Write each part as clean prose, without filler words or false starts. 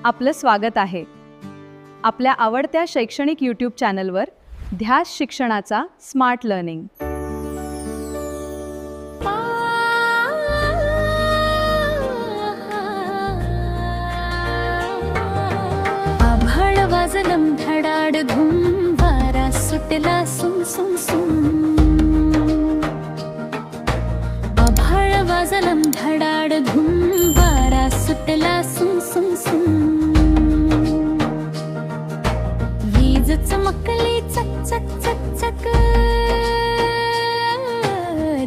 आपलं स्वागत आहे आपल्या आवडत्या शैक्षणिक यूट्यूब चॅनलवर ध्यास शिक्षणाचा स्मार्ट लर्निंग। आभाळ वाजलं धडाड धूम वारा सुटला सुम सुम सुम। आभाळ वाजलं धडाड धूम वारा सुटला सुम सुम सुम। वीज चमकली चक चक चक चक,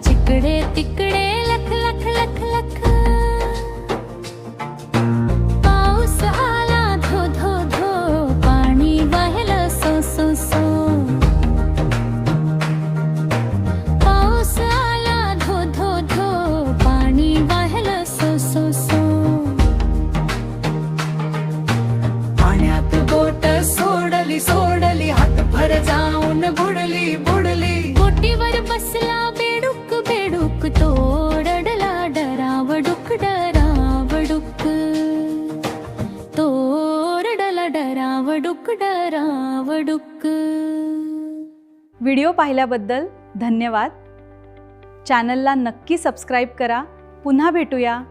जिकडे तिकडे लख लख लख लख। पाऊस आला धो धो धो, पाणी वाहिलं सो सो सो। पाऊस आला धो धो धो, पाणी वाहिलं सो सो सो। पाण्यात बोट सोडली सोडली, हात भर जाऊन बुडली बुडली। बोटीवर बसला बेडूक बेडूक, तो रडला डरावडूक डरावडूक। तो रडला डरावडूक डरावडूक। व्हिडिओ पाहिल्याबद्दल धन्यवाद। चॅनलला नक्की सबस्क्राईब करा। पुन्हा भेटूया।